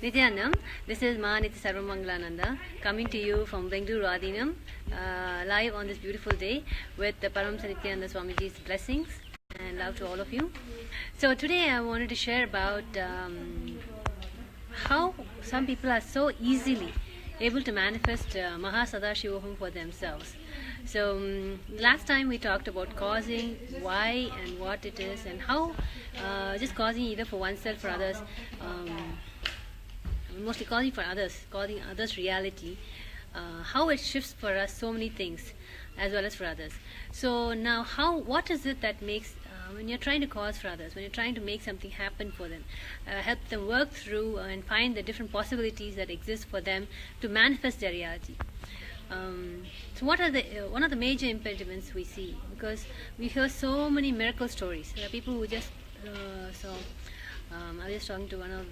Nithyanam, this is Mahaniti Sarvamanglananda coming to you from Bengaluru Adinam, live on this beautiful day with the Paramahamsa Nithyananda Swamiji's blessings and love to all of you. So today I wanted to share about how some people are so easily able to manifest Mahasadashivoham for themselves. So last time we talked about causing, why and what it is, and how just causing either for oneself, for others, mostly causing for others, causing others reality, how it shifts for us so many things as well as for others. So now what is it that makes, when you're trying to cause for others, when you're trying to make something happen for them, help them work through and find the different possibilities that exist for them to manifest their reality. So what are one of the major impediments we see? Because we hear so many miracle stories. There are people who just I was just talking to one of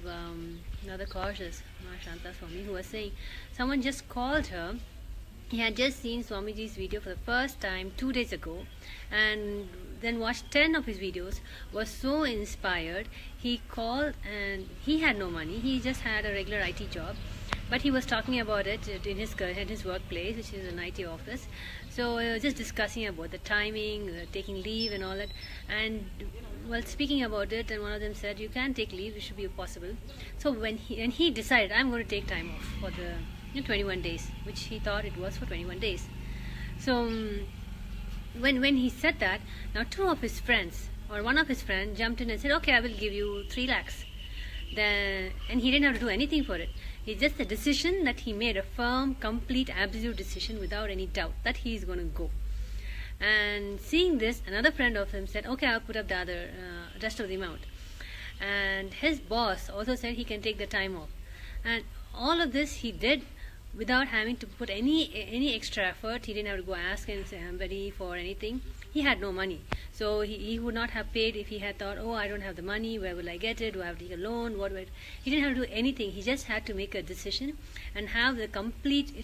another courses, Mahasadashivoham Swami, who was saying someone just called her. He had just seen Swamiji's video for the first time 2 days ago, and then watched 10 of his videos. Was so inspired. He called, and he had no money. He just had a regular IT job, but he was talking about it in his workplace, which is an IT office. So just discussing about the timing, taking leave and all that. And while speaking about it, and one of them said, you can take leave, it should be possible. So when he decided, I'm going to take time off for the 21 days, which he thought it was for 21 days. So when he said that, now two of his friends, or one of his friends jumped in and said, okay, I will give you 3 lakhs. And he didn't have to do anything for it. It's just a decision that he made, a firm, complete, absolute decision without any doubt that he is going to go. And seeing this, another friend of him said, okay, I'll put up the rest of the amount. And his boss also said he can take the time off. And all of this he did without having to put any extra effort. He didn't have to go ask somebody for anything. He had no money. So he would not have paid if he had thought, oh, I don't have the money, where will I get it, do I have to take a loan, he didn't have to do anything. He just had to make a decision and have it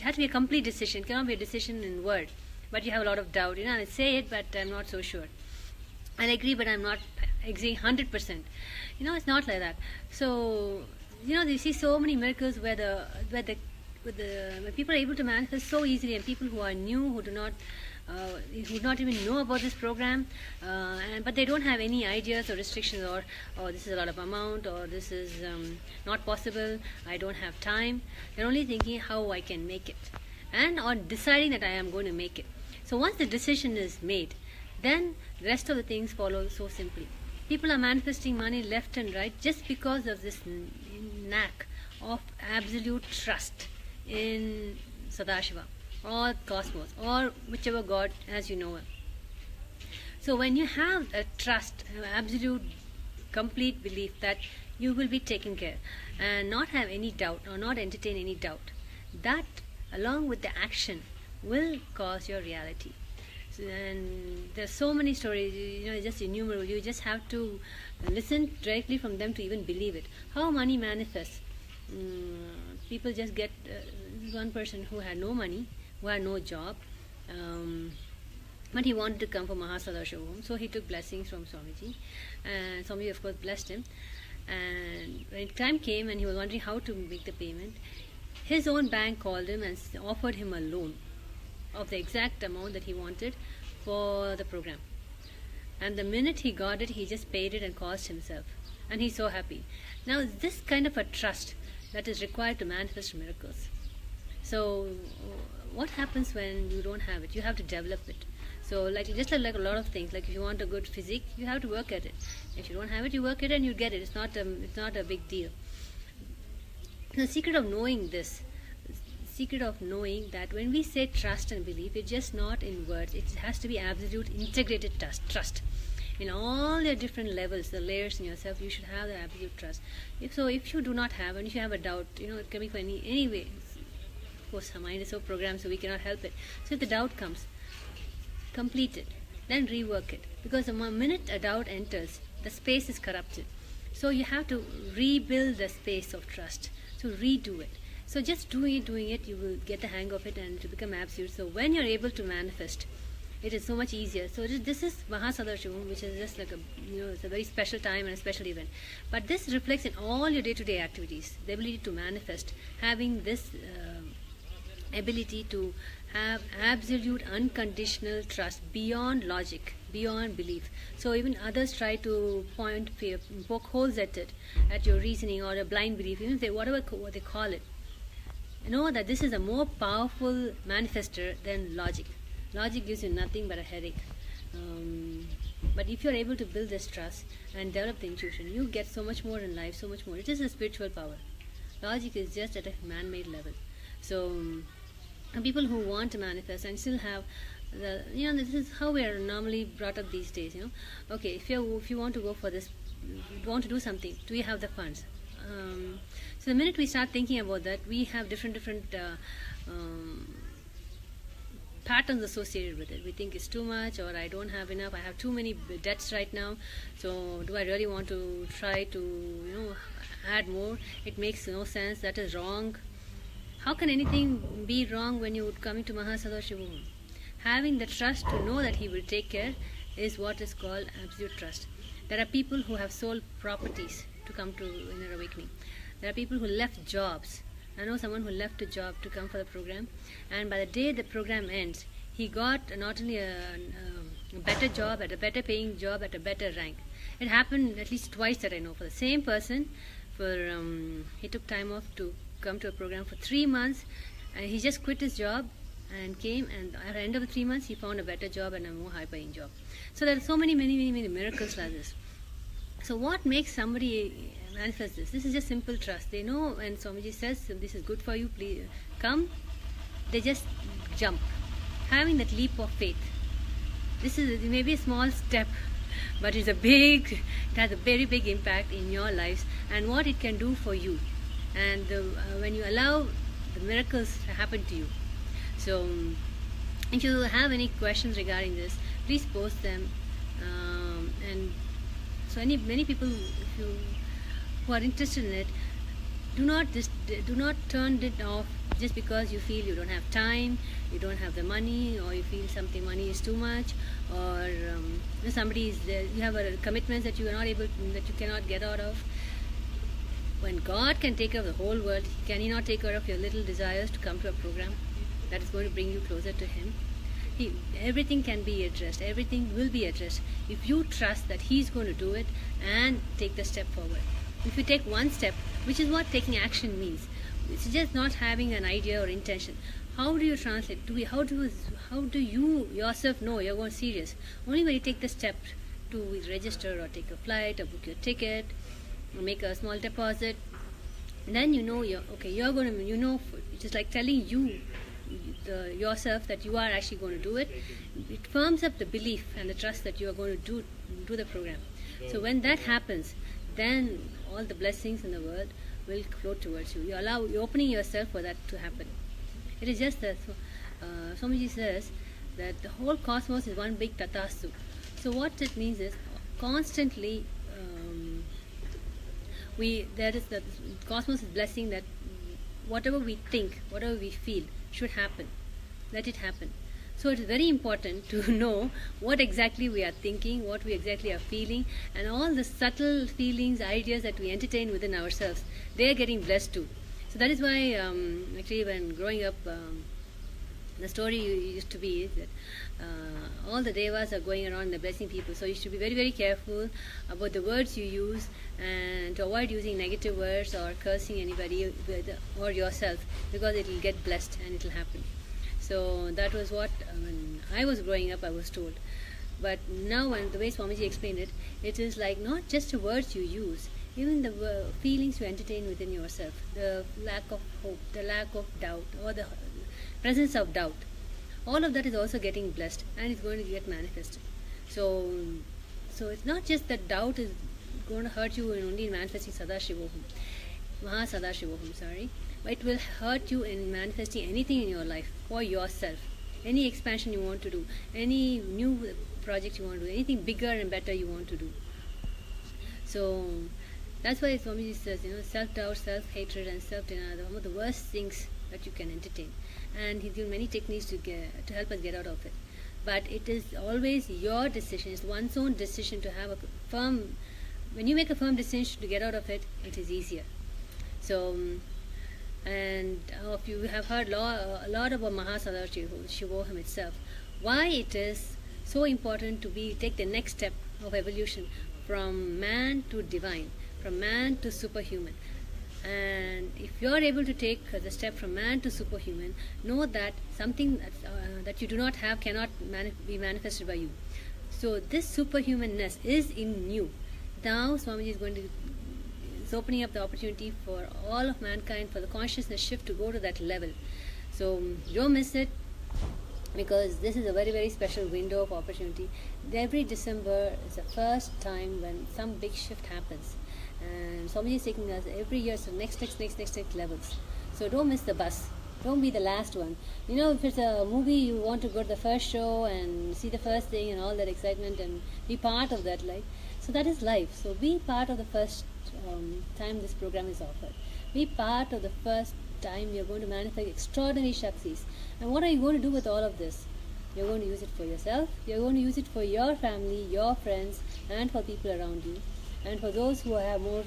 had to be a complete decision. It cannot be a decision in word, but you have a lot of doubt. I say it, but I'm not so sure. I agree, but I'm not agreeing 100%. It's not like that. So, you see so many miracles where people are able to manifest so easily, and people who are new, who do not even know about this program, but they don't have any ideas or restrictions, or this is a lot of amount, or this is not possible, I don't have time. They're only thinking how I can make it, and or deciding that I am going to make it. So once the decision is made, then the rest of the things follow so simply. People are manifesting money left and right just because of this knack of absolute trust in Sadashiva or cosmos or whichever God as you know it. So when you have a trust, an absolute complete belief that you will be taken care and not have any doubt or not entertain any doubt, that along with the action will cause your reality. And there's so many stories, just innumerable. You just have to listen directly from them to even believe it. How money manifests. People just get one person who had no money, who had no job, but he wanted to come for Mahasadashivoham, so he took blessings from Swamiji, and Swamiji of course blessed him. And when time came and he was wondering how to make the payment, his own bank called him and offered him a loan of the exact amount that he wanted for the program. And the minute he got it, he just paid it and caused himself, and he's so happy. Now this kind of a trust that is required to manifest miracles. So what happens when you don't have it? You have to develop it. So just like a lot of things, like if you want a good physique, you have to work at it. If you don't have it, you work at it and you get it. It's not a big deal. The secret of knowing this, secret of knowing that when we say trust and belief, it's just not in words. It has to be absolute integrated trust. In all your different levels, the layers in yourself, you should have the absolute trust. If you do not have, and if you have a doubt, it can be for any way. Of course, our mind is so programmed, so we cannot help it. So if the doubt comes, complete it, then rework it. Because the minute a doubt enters, the space is corrupted. So you have to rebuild the space of trust. So redo it. So just doing it, you will get the hang of it and it will become absolute. So when you're able to manifest, It is so much easier. So this is Mahasadashivoham, which is just like it's a very special time and a special event. But this reflects in all your day-to-day activities, the ability to manifest, having this ability to have absolute unconditional trust beyond logic, beyond belief. So even others try to poke holes at it, at your reasoning or a blind belief, even if they, what they call it. Know that this is a more powerful manifester than logic. Logic gives you nothing but a headache. But if you're able to build this trust and develop the intuition, you get so much more in life, so much more. It is a spiritual power. Logic is just at a man-made level. So people who want to manifest and still have this is how we are normally brought up these days. Okay, if you want to go for this, you want to do something, do you have the funds? So the minute we start thinking about that, we have different patterns associated with it. We think it's too much, or I don't have enough, I have too many debts right now, so do I really want to try to add more? It makes no sense, that is wrong. How can anything be wrong when you would come into Mahasadashivoham? Having the trust to know that he will take care is what is called absolute trust. There are people who have sold properties to come to inner awakening. There are people who left jobs. I know someone who left a job to come for the program, and by the day the program ends, he got not only a better job, at a better paying job, at a better rank. It happened at least twice that I know. For the same person, he took time off to come to a program for 3 months, and he just quit his job and came, and at the end of the 3 months he found a better job and a more high paying job. So there are so many miracles like this. So what makes somebody manifest this? This is just simple trust. They know when Swamiji says this is good for you, please come, they just jump, having that leap of faith. This is maybe a small step, but it has a very big impact in your lives and what it can do for you, and when you allow the miracles to happen to you. So if you have any questions regarding this, please post them, and so many people who are interested in it, do not turn it off just because you feel you don't have time, you don't have the money, or you feel money is too much, or somebody is there, you have commitments that you are not able, that you cannot get out of. When God can take care of the whole world, can He not take care of your little desires to come to a program that is going to bring you closer to Him? Everything can be addressed, everything will be addressed if you trust that He's going to do it and take the step forward. If you take one step, which is what taking action means, it's just not having an idea or intention. How do you translate? How do you yourself know you're going serious? Only when you take the step to register or take a flight or book your ticket or make a small deposit, then you know you're going to, it's just like telling yourself that you are actually going to do it. It firms up the belief and the trust that you are going to do the program. So when that happens, then all the blessings in the world will flow towards you. You're opening yourself for that to happen. It is just that Swamiji says that the whole cosmos is one big tatastu. So what it means is constantly the cosmos is blessing that whatever we think, whatever we feel should happen. Let it happen. So it is very important to know what exactly we are thinking, what we exactly are feeling, and all the subtle feelings, ideas that we entertain within ourselves, they are getting blessed too. So that is why actually when growing up, the story used to be that all the devas are going around and blessing people. So you should be very, very careful about the words you use and to avoid using negative words or cursing anybody or yourself, because it will get blessed and it will happen. So that was what, when I was growing up, I was told. But now, when the way Swamiji explained it, it is like not just the words you use, even the feelings you entertain within yourself, the lack of hope, the lack of doubt, or the presence of doubt, all of that is also getting blessed and it's going to get manifested. So it's not just that doubt is going to hurt you only in manifesting Mahasadashivoham, but it will hurt you in manifesting anything in your life for yourself. Any expansion you want to do, any new project you want to do, anything bigger and better you want to do. So that's why Swamiji says, self-doubt, self-hatred and self-denial are one of the worst things that you can entertain. And he's given many techniques to help us get out of it. but it is always your decision. It's one's own decision to have a firm. When you make a firm decision to get out of it, it is easier. So, and if you have heard a lot about Mahasadashivoham itself, why it is so important to take the next step of evolution from man to divine, from man to superhuman. And if you are able to take the step from man to superhuman, know that something that you do not have cannot be manifested by you. So this superhumanness is in you. Now Swamiji is opening up the opportunity for all of mankind, for the consciousness shift to go to that level. So don't miss it, because this is a very, very special window of opportunity. Every December is the first time when some big shift happens. And Swamiji is taking us every year to next levels. So don't miss the bus. Don't be the last one. You know, if it's a movie, you want to go to the first show and see the first thing and all that excitement and be part of that life. So that is life. So be part of the first time this program is offered. Be part of the first time you're going to manifest extraordinary Shaktis. And what are you going to do with all of this? You're going to use it for yourself. You're going to use it for your family, your friends, and for people around you. And for those who have more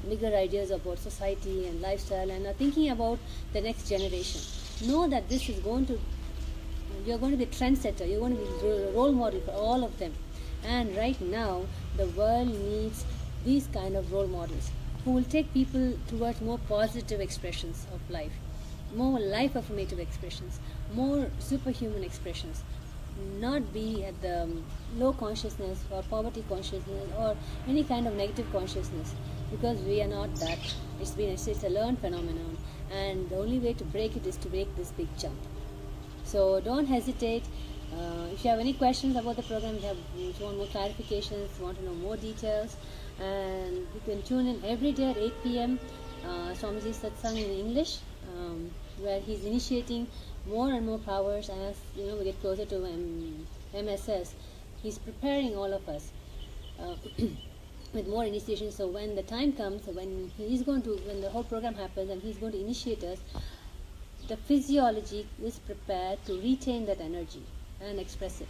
bigger ideas about society and lifestyle and are thinking about the next generation, know that this is you're going to be a trendsetter, you're going to be a role model for all of them. And right now, the world needs these kind of role models who will take people towards more positive expressions of life, more life affirmative expressions, more superhuman expressions. Not be at the low consciousness or poverty consciousness or any kind of negative consciousness, because we are not that. It's a learned phenomenon, and the only way to break it is to make this big jump. So don't hesitate. If you have any questions about the program, if you want more clarifications, want to know more details, and you can tune in every day at 8 p.m. Swamiji Satsang in English, where he's initiating more and more powers as we get closer to MSS. He's preparing all of us with more initiation. So when the time comes, when the whole program happens and he's going to initiate us, the physiology is prepared to retain that energy and express it.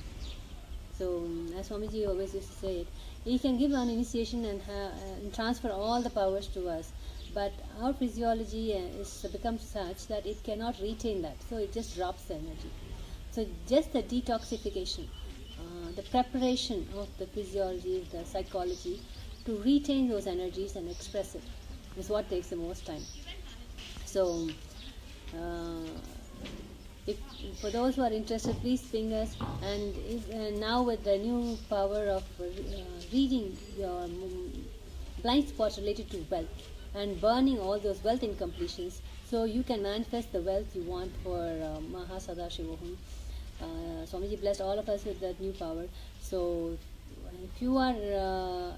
So as Swamiji always used to say it, he can give an initiation and transfer all the powers to us. But our physiology becomes such that it cannot retain that, so it just drops the energy. So just the detoxification, the preparation of the physiology, the psychology, to retain those energies and express it is what takes the most time. So for those who are interested, please ping us. And now with the new power of reading your blind spots related to wealth, and burning all those wealth incompletions, so you can manifest the wealth you want for Mahasadashivoham. Swamiji blessed all of us with that new power. So if you are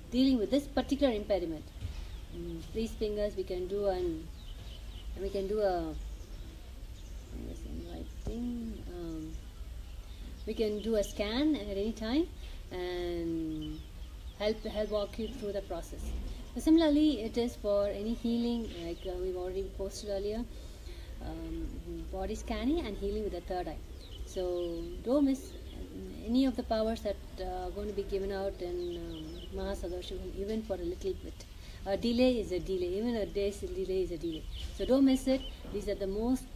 dealing with this particular impediment, please ping us. We can do a we can do a scan at any time and help walk you through the process. So similarly, it is for any healing, like we've already posted earlier, body scanning and healing with the third eye. So don't miss any of the powers that are going to be given out in Mahasadashivoham, even for a little bit. A delay is a delay, even a day's delay is a delay. So don't miss it. These are the most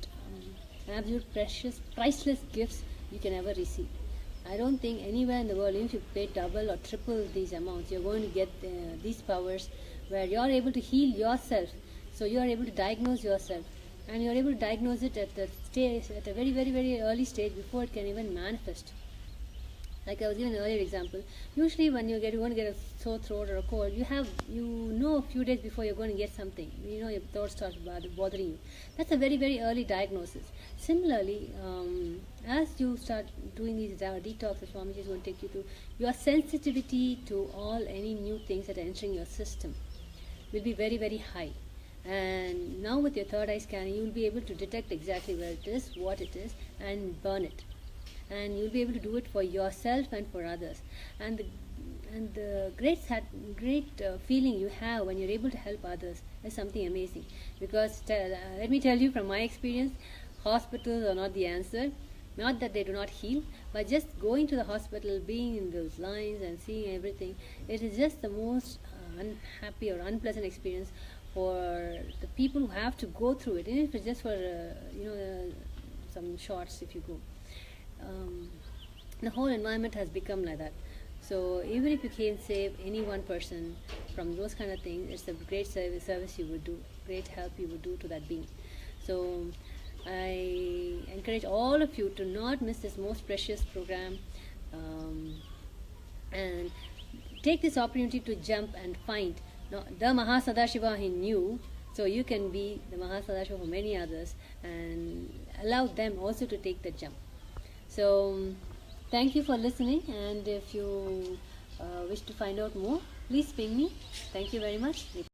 absolute precious, priceless gifts you can ever receive. I don't think anywhere in the world, even if you pay double or triple these amounts, you're going to get these powers where you're able to heal yourself. So you're able to diagnose yourself, and you're able to diagnose it at the stage, at a very, very, very early stage before it can even manifest. Like I was giving an earlier example, usually when you want to get a sore throat or a cold, you know a few days before you're going to get something. You know your throat starts bothering you. That's a very, very early diagnosis. Similarly, as you start doing these detoxes, Swamiji is going to take you to your sensitivity to any new things that are entering your system will be very, very high. And now with your third eye scanning, you will be able to detect exactly where it is, what it is, and burn it. And you'll be able to do it for yourself and for others. And the great feeling you have when you're able to help others is something amazing. Because let me tell you from my experience, hospitals are not the answer. Not that they do not heal, but just going to the hospital, being in those lines and seeing everything, it is just the most unhappy or unpleasant experience for the people who have to go through it, even if it's just for some shots. If you go, the whole environment has become like that. So even if you can't save any one person from those kind of things, it's a great service you would do, great help you would do to that being. So I encourage all of you to not miss this most precious program, and take this opportunity to jump and find the Mahasadashivoham in you, so you can be the Mahasadashivoham for many others, and allow them also to take the jump. So thank you for listening, and if you wish to find out more, please ping me. Thank you very much.